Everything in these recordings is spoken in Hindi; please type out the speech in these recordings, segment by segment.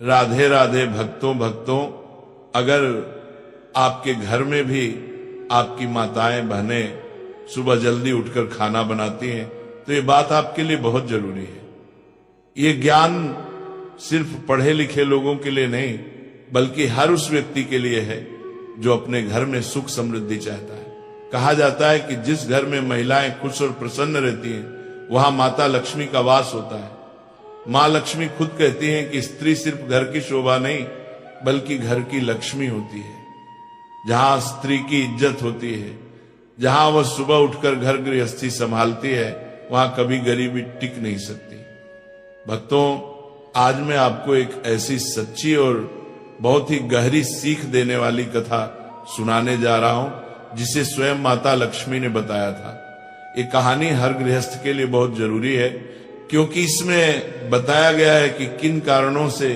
राधे राधे भक्तों भक्तों, अगर आपके घर में भी आपकी माताएं बहनें सुबह जल्दी उठकर खाना बनाती हैं तो ये बात आपके लिए बहुत जरूरी है। ये ज्ञान सिर्फ पढ़े लिखे लोगों के लिए नहीं बल्कि हर उस व्यक्ति के लिए है जो अपने घर में सुख समृद्धि चाहता है। कहा जाता है कि जिस घर में महिलाएं खुश और प्रसन्न रहती हैं वहां माता लक्ष्मी का वास होता है। मां लक्ष्मी खुद कहती हैं कि स्त्री सिर्फ घर की शोभा नहीं बल्कि घर की लक्ष्मी होती है। जहां स्त्री की इज्जत होती है, जहां वह सुबह उठकर घर गृहस्थी संभालती है, वहां कभी गरीबी टिक नहीं सकती। भक्तों, आज मैं आपको एक ऐसी सच्ची और बहुत ही गहरी सीख देने वाली कथा सुनाने जा रहा हूं जिसे स्वयं माता लक्ष्मी ने बताया था। ये कहानी हर गृहस्थ के लिए बहुत जरूरी है क्योंकि इसमें बताया गया है कि किन कारणों से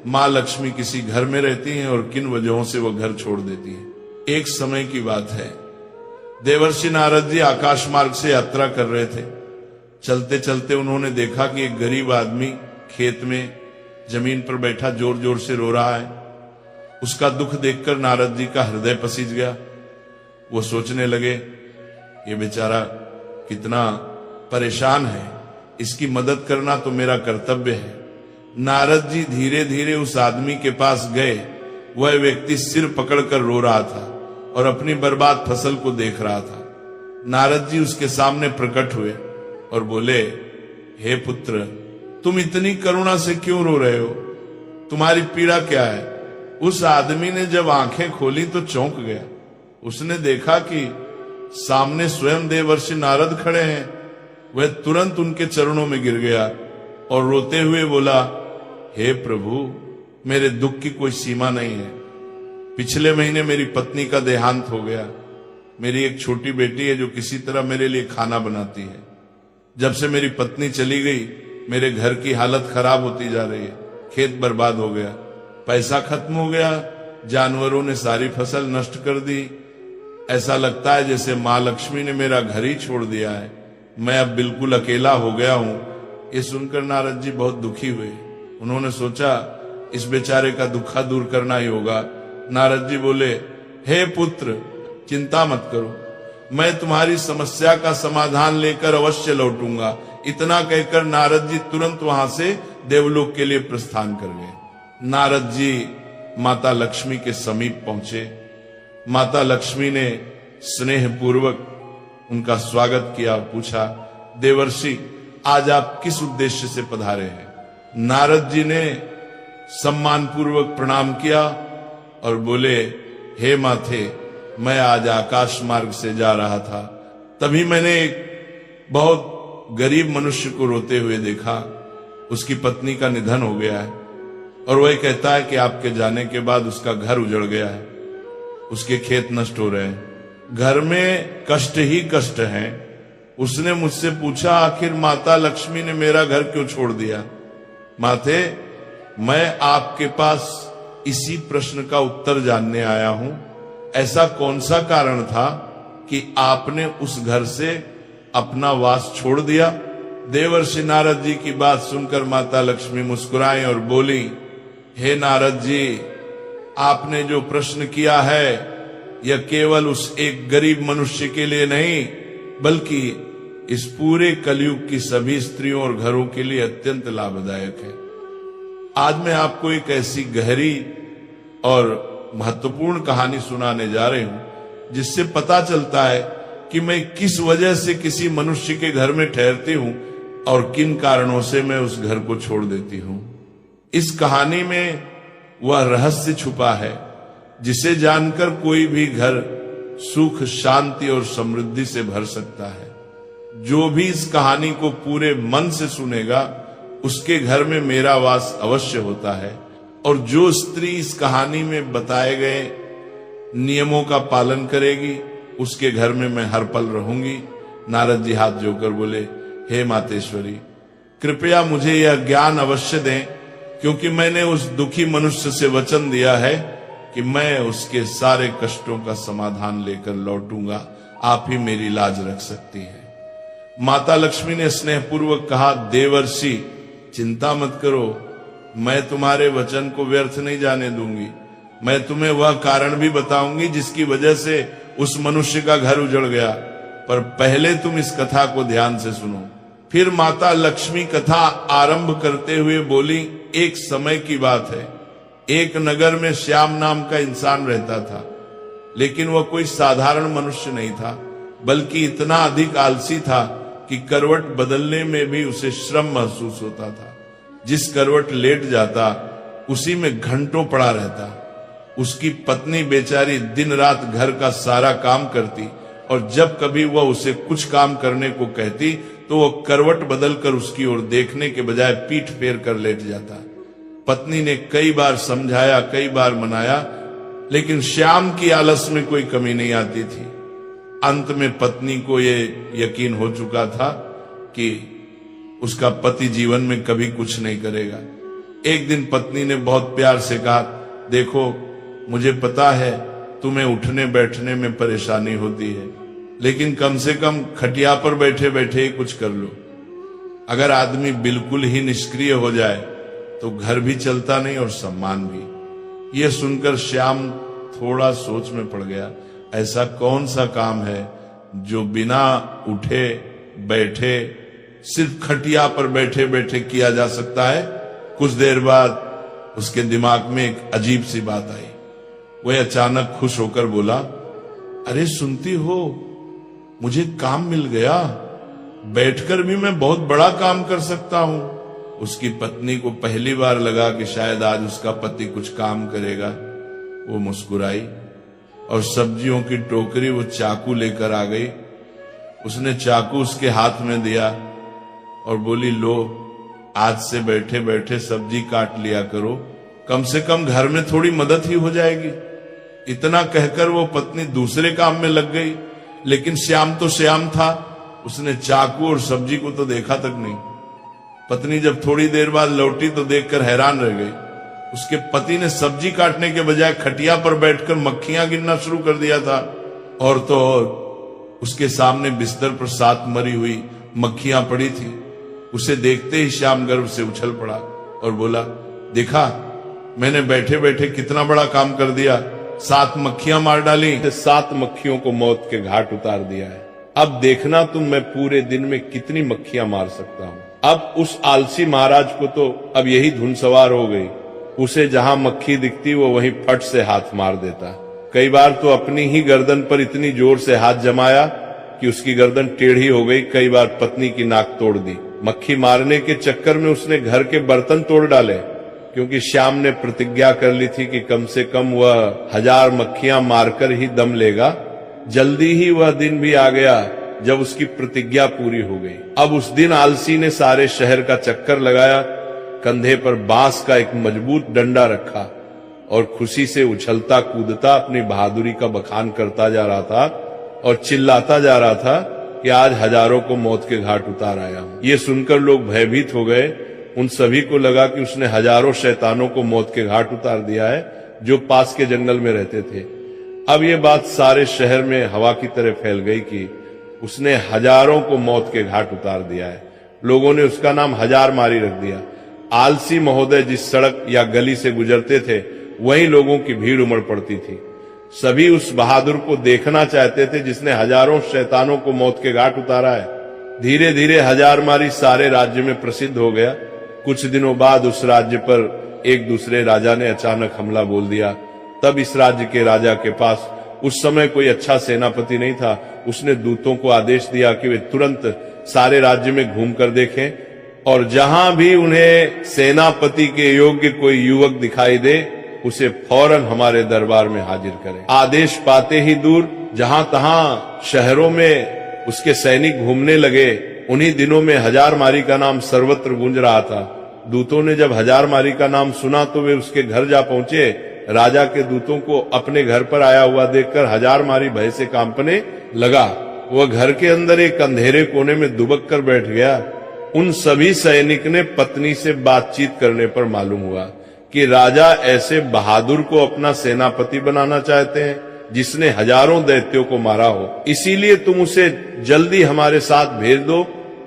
मां लक्ष्मी किसी घर में रहती हैं और किन वजहों से वो घर छोड़ देती हैं। एक समय की बात है, देवर्षि नारद जी आकाश मार्ग से यात्रा कर रहे थे। चलते चलते उन्होंने देखा कि एक गरीब आदमी खेत में जमीन पर बैठा जोर जोर से रो रहा है। उसका दुख देखकर नारद जी का हृदय पसीज गया। वो सोचने लगे, ये बेचारा कितना परेशान है, इसकी मदद करना तो मेरा कर्तव्य है। नारद जी धीरे धीरे उस आदमी के पास गए। वह व्यक्ति सिर पकड़कर रो रहा था और अपनी बर्बाद फसल को देख रहा था। नारद जी उसके सामने प्रकट हुए और बोले, हे पुत्र, तुम इतनी करुणा से क्यों रो रहे हो? तुम्हारी पीड़ा क्या है? उस आदमी ने जब आंखें खोली तो चौंक गया। उसने देखा कि सामने स्वयं देवर्षि नारद खड़े हैं। वह तुरंत उनके चरणों में गिर गया और रोते हुए बोला, हे प्रभु, मेरे दुख की कोई सीमा नहीं है। पिछले महीने मेरी पत्नी का देहांत हो गया। मेरी एक छोटी बेटी है जो किसी तरह मेरे लिए खाना बनाती है। जब से मेरी पत्नी चली गई मेरे घर की हालत खराब होती जा रही है। खेत बर्बाद हो गया, पैसा खत्म हो गया, जानवरों ने सारी फसल नष्ट कर दी। ऐसा लगता है जैसे मां लक्ष्मी ने मेरा घर ही छोड़ दिया है। मैं अब बिल्कुल अकेला हो गया हूं। ये सुनकर नारद जी बहुत दुखी हुए। उन्होंने सोचा इस बेचारे का दुखा दूर करना ही होगा। नारद जी बोले, हे पुत्र, चिंता मत करो, मैं तुम्हारी समस्या का समाधान लेकर अवश्य लौटूंगा। इतना कहकर नारद जी तुरंत वहां से देवलोक के लिए प्रस्थान कर गए। नारद जी माता लक्ष्मी के समीप पहुंचे। माता लक्ष्मी ने स्नेह पूर्वक उनका स्वागत किया और पूछा, देवर्षि, आज आप किस उद्देश्य से पधारे हैं? नारद जी ने सम्मान पूर्वक प्रणाम किया और बोले, हे माथे, मैं आज आकाश मार्ग से जा रहा था। तभी मैंने एक बहुत गरीब मनुष्य को रोते हुए देखा। उसकी पत्नी का निधन हो गया है और वह कहता है कि आपके जाने के बाद उसका घर उजड़ गया है, उसके खेत नष्ट हो रहे हैं, घर में कष्ट ही कष्ट हैं। उसने मुझसे पूछा, आखिर माता लक्ष्मी ने मेरा घर क्यों छोड़ दिया? माते, मैं आपके पास इसी प्रश्न का उत्तर जानने आया हूं। ऐसा कौन सा कारण था कि आपने उस घर से अपना वास छोड़ दिया? देवर्षि नारद जी की बात सुनकर माता लक्ष्मी मुस्कुराई और बोली, हे नारद जी, आपने जो प्रश्न किया है यह केवल उस एक गरीब मनुष्य के लिए नहीं बल्कि इस पूरे कलयुग की सभी स्त्रियों और घरों के लिए अत्यंत लाभदायक है। आज मैं आपको एक ऐसी गहरी और महत्वपूर्ण कहानी सुनाने जा रही हूं जिससे पता चलता है कि मैं किस वजह से किसी मनुष्य के घर में ठहरती हूं और किन कारणों से मैं उस घर को छोड़ देती हूं। इस कहानी में वह रहस्य छुपा है जिसे जानकर कोई भी घर सुख, शांति और समृद्धि से भर सकता है। जो भी इस कहानी को पूरे मन से सुनेगा उसके घर में मेरा वास अवश्य होता है और जो स्त्री इस कहानी में बताए गए नियमों का पालन करेगी उसके घर में मैं हर पल रहूंगी। नारद जी हाथ जोड़कर बोले, हे मातेश्वरी, कृपया मुझे यह ज्ञान अवश्य दें क्योंकि मैंने उस दुखी मनुष्य से वचन दिया है कि मैं उसके सारे कष्टों का समाधान लेकर लौटूंगा। आप ही मेरी लाज रख सकती हैं। माता लक्ष्मी ने स्नेहपूर्वक कहा, देवर्षि, चिंता मत करो, मैं तुम्हारे वचन को व्यर्थ नहीं जाने दूंगी। मैं तुम्हें वह कारण भी बताऊंगी जिसकी वजह से उस मनुष्य का घर उजड़ गया, पर पहले तुम इस कथा को ध्यान से सुनो। फिर माता लक्ष्मी कथा आरंभ करते हुए बोली, एक समय की बात है, एक नगर में श्याम नाम का इंसान रहता था, लेकिन वह कोई साधारण मनुष्य नहीं था, बल्कि इतना अधिक आलसी था कि करवट बदलने में भी उसे श्रम महसूस होता था। जिस करवट लेट जाता उसी में घंटों पड़ा रहता। उसकी पत्नी बेचारी दिन रात घर का सारा काम करती, और जब कभी वह उसे कुछ काम करने को कहती तो वह करवट बदलकर उसकी ओर देखने के बजाय पीठ फेर कर लेट जाता। पत्नी ने कई बार समझाया, कई बार मनाया, लेकिन श्याम की आलस में कोई कमी नहीं आती थी। अंत में पत्नी को ये यकीन हो चुका था कि उसका पति जीवन में कभी कुछ नहीं करेगा। एक दिन पत्नी ने बहुत प्यार से कहा, देखो मुझे पता है तुम्हें उठने बैठने में परेशानी होती है, लेकिन कम से कम खटिया पर बैठे बैठे ही कुछ कर लो। अगर आदमी बिल्कुल ही निष्क्रिय हो जाए तो घर भी चलता नहीं और सम्मान भी। यह सुनकर श्याम थोड़ा सोच में पड़ गया। ऐसा कौन सा काम है जो बिना उठे बैठे सिर्फ खटिया पर बैठे बैठे किया जा सकता है? कुछ देर बाद उसके दिमाग में एक अजीब सी बात आई। वह अचानक खुश होकर बोला, अरे सुनती हो, मुझे काम मिल गया, बैठकर भी मैं बहुत बड़ा काम कर सकता हूं। उसकी पत्नी को पहली बार लगा कि शायद आज उसका पति कुछ काम करेगा। वो मुस्कुराई और सब्जियों की टोकरी वो चाकू लेकर आ गई। उसने चाकू उसके हाथ में दिया और बोली, लो आज से बैठे बैठे सब्जी काट लिया करो, कम से कम घर में थोड़ी मदद ही हो जाएगी। इतना कहकर वो पत्नी दूसरे काम में लग गई, लेकिन श्याम तो श्याम था, उसने चाकू और सब्जी को तो देखा तक नहीं। पत्नी जब थोड़ी देर बाद लौटी तो देखकर हैरान रह गई। उसके पति ने सब्जी काटने के बजाय खटिया पर बैठकर मक्खियां गिनना शुरू कर दिया था, और तो और उसके सामने बिस्तर पर 7 मरी हुई मक्खियां पड़ी थी। उसे देखते ही श्याम गर्व से उछल पड़ा और बोला, देखा मैंने बैठे बैठे कितना बड़ा काम कर दिया, 7 मक्खियां मार डाली, 7 मक्खियों को मौत के घाट उतार दिया है। अब देखना तुम मैं पूरे दिन में कितनी मक्खियां मार सकता हूं। अब उस आलसी महाराज को तो अब यही धुन सवार हो गई। उसे जहां मक्खी दिखती वो वहीं फट से हाथ मार देता। कई बार तो अपनी ही गर्दन पर इतनी जोर से हाथ जमाया कि उसकी गर्दन टेढ़ी हो गई। कई बार पत्नी की नाक तोड़ दी। मक्खी मारने के चक्कर में उसने घर के बर्तन तोड़ डाले, क्योंकि श्याम ने प्रतिज्ञा कर ली थी कि कम से कम वह 1000 मक्खियां मारकर ही दम लेगा। जल्दी ही वह दिन भी आ गया जब उसकी प्रतिज्ञा पूरी हो गई। अब उस दिन आलसी ने सारे शहर का चक्कर लगाया, कंधे पर बांस का एक मजबूत डंडा रखा और खुशी से उछलता कूदता अपनी बहादुरी का बखान करता जा रहा था और चिल्लाता जा रहा था कि आज हजारों को मौत के घाट उतार आया हूं। ये सुनकर लोग भयभीत हो गए। उन सभी को लगा कि उसने हजारों शैतानों को मौत के घाट उतार दिया है जो पास के जंगल में रहते थे। अब ये बात सारे शहर में हवा की तरह फैल गई कि उसने हजारों को मौत के घाट उतार दिया है। लोगों ने उसका नाम 1000 मारी रख दिया। आलसी महोदय जिस सड़क या गली से गुजरते थे वहीं लोगों की भीड़ उमड़ पड़ती थी। सभी उस बहादुर को देखना चाहते थे जिसने हजारों शैतानों को मौत के घाट उतारा है। धीरे धीरे 1000 मारी सारे राज्य में प्रसिद्ध हो गया। कुछ दिनों बाद उस राज्य पर एक दूसरे राजा ने अचानक हमला बोल दिया। तब इस राज्य के राजा के पास उस समय कोई अच्छा सेनापति नहीं था। उसने दूतों को आदेश दिया कि वे तुरंत सारे राज्य में घूमकर देखें और जहां भी उन्हें सेनापति के योग्य कोई युवक दिखाई दे उसे फौरन हमारे दरबार में हाजिर करें। आदेश पाते ही दूर जहां तहां शहरों में उसके सैनिक घूमने लगे। उन्हीं दिनों में 1000 मारी का नाम सर्वत्र गूंज रहा था। दूतों ने जब 1000 मारी का नाम सुना तो वे उसके घर जा पहुंचे। राजा के दूतों को अपने घर पर आया हुआ देखकर 1000 मारी भय से कांपने लगा। वह घर के अंदर एक अंधेरे कोने में दुबक कर बैठ गया। उन सभी सैनिक ने पत्नी से बातचीत करने पर मालूम हुआ कि राजा ऐसे बहादुर को अपना सेनापति बनाना चाहते हैं जिसने हजारों दैत्यों को मारा हो। इसीलिए तुम उसे जल्दी हमारे साथ भेज दो।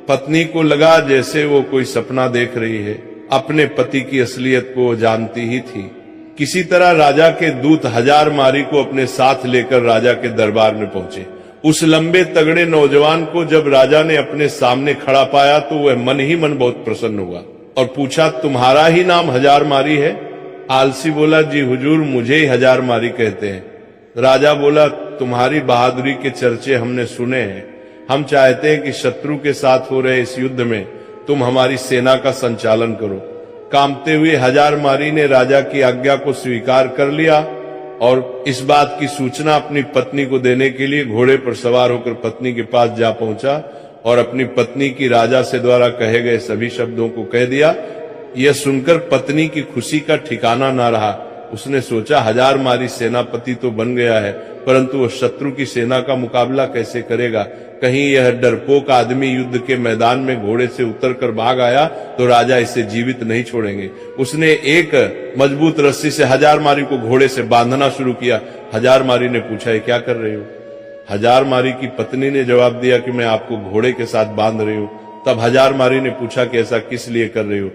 पत्नी को लगा जैसे वो कोई सपना देख रही है। अपने पति की असलियत को वो जानती ही थी। किसी तरह राजा के दूत हजारमारी को अपने साथ लेकर राजा के दरबार में पहुंचे। उस लंबे तगड़े नौजवान को जब राजा ने अपने सामने खड़ा पाया तो वह मन ही मन बहुत प्रसन्न हुआ और पूछा, तुम्हारा ही नाम हजारमारी है? आलसी बोला, जी हुजूर, मुझे ही हजारमारी कहते हैं। राजा बोला, तुम्हारी बहादुरी के चर्चे हमने सुने हैं। हम चाहते हैं कि शत्रु के साथ हो रहे इस युद्ध में तुम हमारी सेना का संचालन करो। कांपते हुए हजारमारी ने राजा की आज्ञा को स्वीकार कर लिया और इस बात की सूचना अपनी पत्नी को देने के लिए घोड़े पर सवार होकर पत्नी के पास जा पहुंचा और अपनी पत्नी की राजा से द्वारा कहे गए सभी शब्दों को कह दिया। यह सुनकर पत्नी की खुशी का ठिकाना ना रहा। उसने सोचा, हजारमारी सेनापति तो बन गया है, परंतु वह शत्रु की सेना का मुकाबला कैसे करेगा? कहीं यह डरपोक आदमी युद्ध के मैदान में घोड़े से उतरकर भाग आया तो राजा इसे जीवित नहीं छोड़ेंगे। उसने एक मजबूत रस्सी से हजारमारी को घोड़े से बांधना शुरू किया। हजारमारी ने पूछा, ये क्या कर रहे हो? हजारमारी की पत्नी ने जवाब दिया कि मैं आपको घोड़े के साथ बांध रही हूं। तब हजारमारी ने पूछा कि ऐसा किस लिए कर रही हो?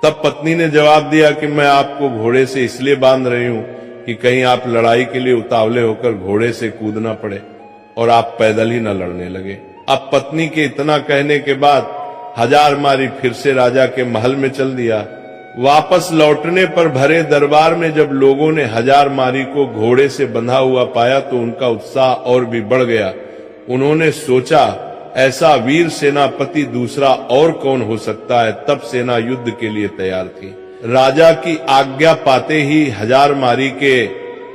तब पत्नी ने जवाब दिया कि मैं आपको घोड़े से इसलिए बांध रही हूं कि कहीं आप लड़ाई के लिए उतावले होकर घोड़े से कूदना पड़े और आप पैदल ही न लड़ने लगे। अब पत्नी के इतना कहने के बाद हजारमारी फिर से राजा के महल में चल दिया। वापस लौटने पर भरे दरबार में जब लोगों ने हजारमारी को घोड़े से बंधा हुआ पाया तो उनका उत्साह और भी बढ़ गया। उन्होंने सोचा, ऐसा वीर सेनापति दूसरा और कौन हो सकता है? तब सेना युद्ध के लिए तैयार थी। राजा की आज्ञा पाते ही हजारमारी के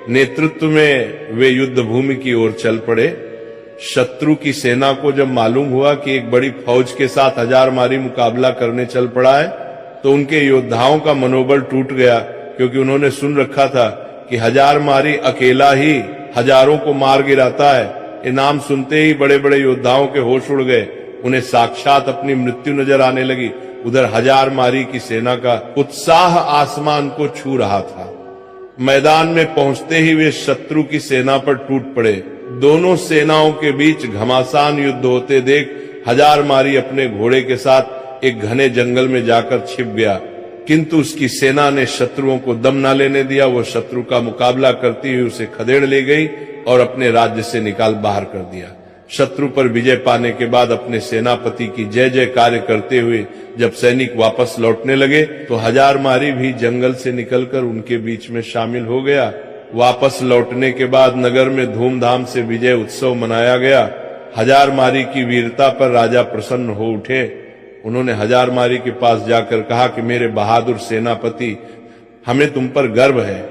नेतृत्व में वे युद्ध भूमि की ओर चल पड़े। शत्रु की सेना को जब मालूम हुआ कि एक बड़ी फौज के साथ हजारमारी मुकाबला करने चल पड़ा है तो उनके योद्धाओं का मनोबल टूट गया, क्योंकि उन्होंने सुन रखा था कि हजारमारी अकेला ही हजारों को मार गिराता है। ये नाम सुनते ही बड़े बड़े योद्धाओं के होश उड़ गए। उन्हें साक्षात अपनी मृत्यु नजर आने लगी। उधर हजारमारी की सेना का उत्साह आसमान को छू रहा था। मैदान में पहुंचते ही वे शत्रु की सेना पर टूट पड़े। दोनों सेनाओं के बीच घमासान युद्ध होते देख हजारमारी अपने घोड़े के साथ एक घने जंगल में जाकर छिप गया, किंतु उसकी सेना ने शत्रुओं को दम न लेने दिया। वो शत्रु का मुकाबला करती हुई उसे खदेड़ ले गई और अपने राज्य से निकाल बाहर कर दिया। शत्रु पर विजय पाने के बाद अपने सेनापति की जय जय कार्य करते हुए जब सैनिक वापस लौटने लगे तो हजारमारी भी जंगल से निकलकर उनके बीच में शामिल हो गया। वापस लौटने के बाद नगर में धूमधाम से विजय उत्सव मनाया गया। हजारमारी की वीरता पर राजा प्रसन्न हो उठे। उन्होंने हजारमारी के पास जाकर कहा कि मेरे बहादुर सेनापति, हमें तुम पर गर्व है।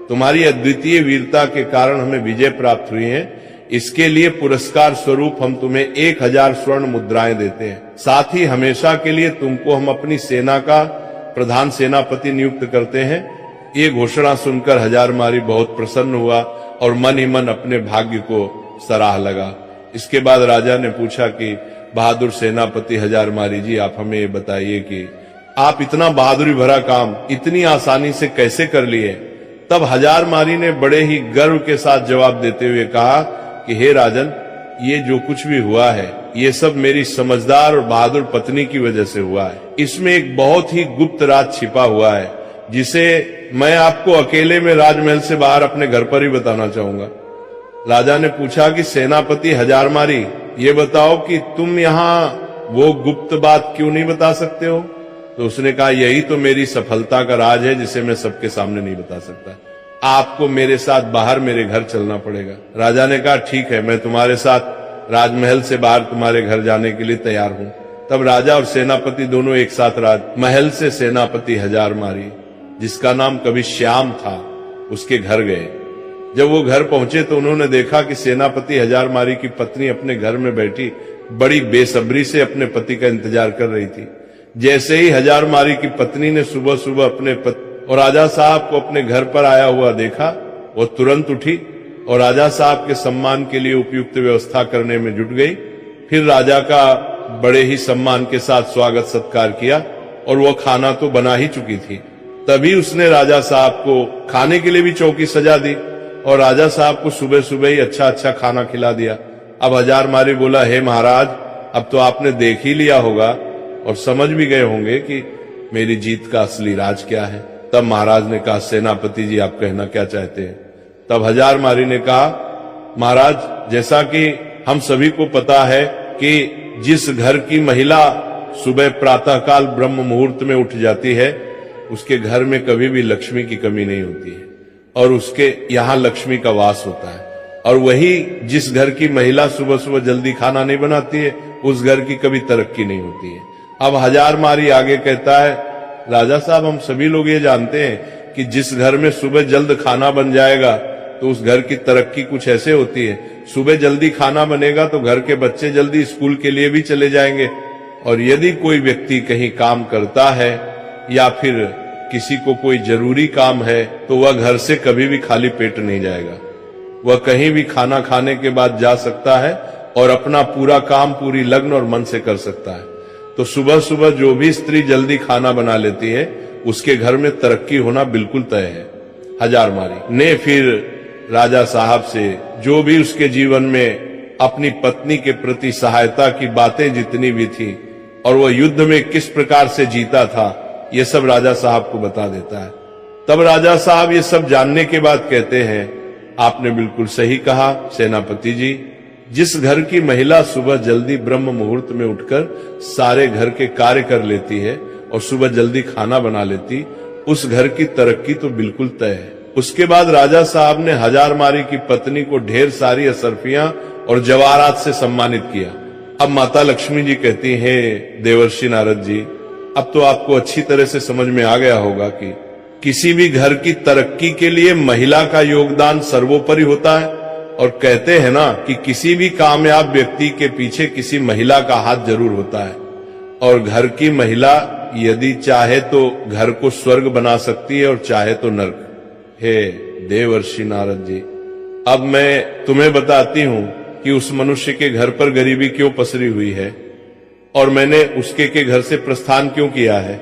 तुम्हारी अद्वितीय वीरता के कारण हमें विजय प्राप्त हुई है। इसके लिए पुरस्कार स्वरूप हम तुम्हें 1000 स्वर्ण मुद्राएं देते हैं। साथ ही हमेशा के लिए तुमको हम अपनी सेना का प्रधान सेनापति नियुक्त करते हैं। ये घोषणा सुनकर हजारमारी बहुत प्रसन्न हुआ और मन ही मन अपने भाग्य को सराह लगा। इसके बाद राजा ने पूछा कि बहादुर सेनापति हजारमारी जी, आप हमें ये बताइए कि आप इतना बहादुरी भरा काम इतनी आसानी से कैसे कर लिए? तब हजारमारी ने बड़े ही गर्व के साथ जवाब देते हुए कहा कि हे राजन, ये जो कुछ भी हुआ है ये सब मेरी समझदार और बहादुर पत्नी की वजह से हुआ है। इसमें एक बहुत ही गुप्त राज छिपा हुआ है जिसे मैं आपको अकेले में राजमहल से बाहर अपने घर पर ही बताना चाहूंगा। राजा ने पूछा कि सेनापति हजारमारी, ये बताओ कि तुम यहाँ वो गुप्त बात क्यों नहीं बता सकते हो? तो उसने कहा, यही तो मेरी सफलता का राज है जिसे मैं सबके सामने नहीं बता सकता। आपको मेरे साथ बाहर मेरे घर चलना पड़ेगा। राजा ने कहा, ठीक है, मैं तुम्हारे साथ राजमहल से बाहर तुम्हारे घर जाने के लिए तैयार हूं। तब राजा और सेनापति दोनों एक साथ राजमहल से सेनापति हजारमारी, जिसका नाम कभी श्याम था, उसके घर गए। जब वो घर पहुंचे तो उन्होंने देखा कि सेनापति हजारमारी की पत्नी अपने घर में बैठी बड़ी बेसब्री से अपने पति का इंतजार कर रही थी। जैसे ही हजारमारी की पत्नी ने सुबह सुबह अपने और राजा साहब को अपने घर पर आया हुआ देखा, वो तुरंत उठी और राजा साहब के सम्मान के लिए उपयुक्त व्यवस्था करने में जुट गई। फिर राजा का बड़े ही सम्मान के साथ स्वागत सत्कार किया और वो खाना तो बना ही चुकी थी। तभी उसने राजा साहब को खाने के लिए भी चौकी सजा दी और राजा साहब को सुबह सुबह ही अच्छा अच्छा खाना खिला दिया। अब हजारमारी बोला, हे महाराज, अब तो आपने देख ही लिया होगा और समझ भी गए होंगे कि मेरी जीत का असली राज क्या है। तब महाराज ने कहा, सेनापति जी आप कहना क्या चाहते हैं। तब हजारमारी ने कहा, महाराज जैसा कि हम सभी को पता है कि जिस घर की महिला सुबह प्रातःकाल ब्रह्म मुहूर्त में उठ जाती है उसके घर में कभी भी लक्ष्मी की कमी नहीं होती है और उसके यहाँ लक्ष्मी का वास होता है। और वही जिस घर की महिला सुबह सुबह जल्दी खाना नहीं बनाती है उस घर की कभी तरक्की नहीं होती है। अब हजारमारी आगे कहता है, राजा साहब हम सभी लोग ये जानते हैं कि जिस घर में सुबह जल्द खाना बन जाएगा तो उस घर की तरक्की कुछ ऐसे होती है, सुबह जल्दी खाना बनेगा तो घर के बच्चे जल्दी स्कूल के लिए भी चले जाएंगे। और यदि कोई व्यक्ति कहीं काम करता है या फिर किसी को कोई जरूरी काम है तो वह घर से कभी भी खाली पेट नहीं जाएगा, वह कहीं भी खाना खाने के बाद जा सकता है और अपना पूरा काम पूरी लगन और मन से कर सकता है। तो सुबह सुबह जो भी स्त्री जल्दी खाना बना लेती है उसके घर में तरक्की होना बिल्कुल तय है। हजारमारी ने फिर राजा साहब से जो भी उसके जीवन में अपनी पत्नी के प्रति सहायता की बातें जितनी भी थी और वह युद्ध में किस प्रकार से जीता था ये सब राजा साहब को बता देता है। तब राजा साहब ये सब जानने के बाद कहते हैं, आपने बिल्कुल सही कहा सेनापति जी, जिस घर की महिला सुबह जल्दी ब्रह्म मुहूर्त में उठकर सारे घर के कार्य कर लेती है और सुबह जल्दी खाना बना लेती, उस घर की तरक्की तो बिल्कुल तय है। उसके बाद राजा साहब ने हजारमारी की पत्नी को ढेर सारी असरफियां और जवाहरात से सम्मानित किया। अब माता लक्ष्मी जी कहती हैं, देवर्षि नारद जी अब तो आपको अच्छी तरह से समझ में आ गया होगा कि किसी भी घर की तरक्की के लिए महिला का योगदान सर्वोपरि होता है। और कहते हैं ना कि किसी भी कामयाब व्यक्ति के पीछे किसी महिला का हाथ जरूर होता है और घर की महिला यदि चाहे तो घर को स्वर्ग बना सकती है और चाहे तो नर्क। हे देवर्षि नारद जी, अब मैं तुम्हें बताती हूं कि उस मनुष्य के घर पर गरीबी क्यों पसरी हुई है और मैंने उसके के घर से प्रस्थान क्यों किया है।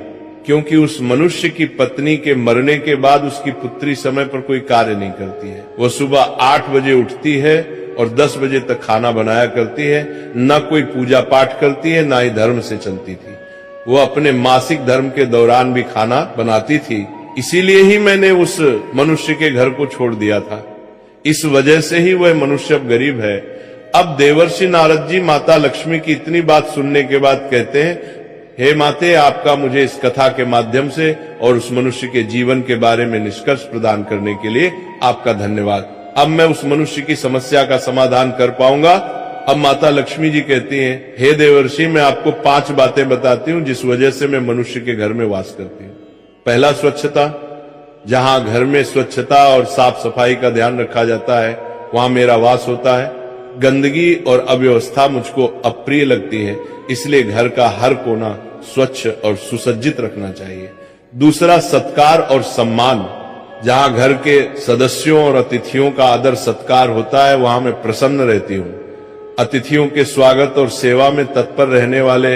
क्योंकि उस मनुष्य की पत्नी के मरने के बाद उसकी पुत्री समय पर कोई कार्य नहीं करती है। वो सुबह 8 बजे उठती है और 10 बजे तक खाना बनाया करती है, न कोई पूजा पाठ करती है, ना ही धर्म से चलती थी। वो अपने मासिक धर्म के दौरान भी खाना बनाती थी, इसीलिए ही मैंने उस मनुष्य के घर को छोड़ दिया था। इस वजह से ही वह मनुष्य अब गरीब है। अब देवर्षि नारद जी माता लक्ष्मी की इतनी बात सुनने के बाद कहते हैं, हे माते, आपका मुझे इस कथा के माध्यम से और उस मनुष्य के जीवन के बारे में निष्कर्ष प्रदान करने के लिए आपका धन्यवाद। अब मैं उस मनुष्य की समस्या का समाधान कर पाऊंगा। अब माता लक्ष्मी जी कहती हैं, हे देवर्षि, मैं आपको 5 बातें बताती हूँ जिस वजह से मैं मनुष्य के घर में वास करती हूँ। पहला, स्वच्छता। जहां घर में स्वच्छता और साफ सफाई का ध्यान रखा जाता है वहां मेरा वास होता है। गंदगी और अव्यवस्था मुझको अप्रिय लगती है, इसलिए घर का हर कोना स्वच्छ और सुसज्जित रखना चाहिए। दूसरा, सत्कार और सम्मान। जहां घर के सदस्यों और अतिथियों का आदर सत्कार होता है वहां मैं प्रसन्न रहती हूँ। अतिथियों के स्वागत और सेवा में तत्पर रहने वाले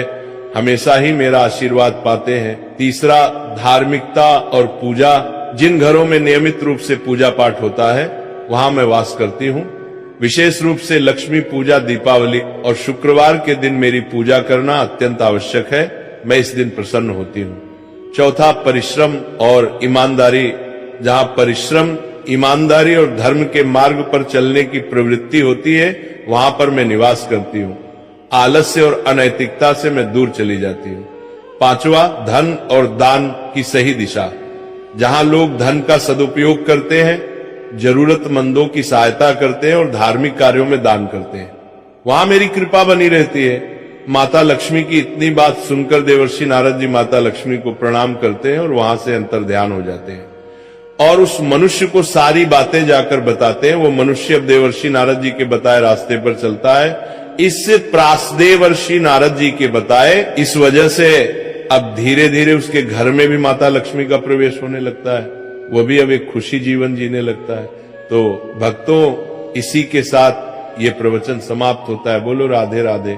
हमेशा ही मेरा आशीर्वाद पाते हैं। तीसरा, धार्मिकता और पूजा। जिन घरों में नियमित रूप से पूजा पाठ होता है वहां मैं वास करती हूँ। विशेष रूप से लक्ष्मी पूजा, दीपावली और शुक्रवार के दिन मेरी पूजा करना अत्यंत आवश्यक है। मैं इस दिन प्रसन्न होती हूँ। चौथा, परिश्रम और ईमानदारी। जहां परिश्रम, ईमानदारी और धर्म के मार्ग पर चलने की प्रवृत्ति होती है वहां पर मैं निवास करती हूँ। आलस्य और अनैतिकता से मैं दूर चली जाती हूँ। पांचवा, धन और दान की सही दिशा। जहां लोग धन का सदुपयोग करते हैं, जरूरतमंदों की सहायता करते हैं और धार्मिक कार्यों में दान करते हैं, वहां मेरी कृपा बनी रहती है। माता लक्ष्मी की इतनी बात सुनकर देवर्षि नारद जी माता लक्ष्मी को प्रणाम करते हैं और वहां से अंतर ध्यान हो जाते हैं और उस मनुष्य को सारी बातें जाकर बताते हैं। वो मनुष्य अब देवर्षि नारद जी के बताए रास्ते पर चलता है। इससे प्रासदेवर्षि नारद जी के बताए, इस वजह से अब धीरे धीरे उसके घर में भी माता लक्ष्मी का प्रवेश होने लगता है। वो भी अब एक खुशी जीवन जीने लगता है। तो भक्तों, इसी के साथ ये प्रवचन समाप्त होता है। बोलो राधे राधे।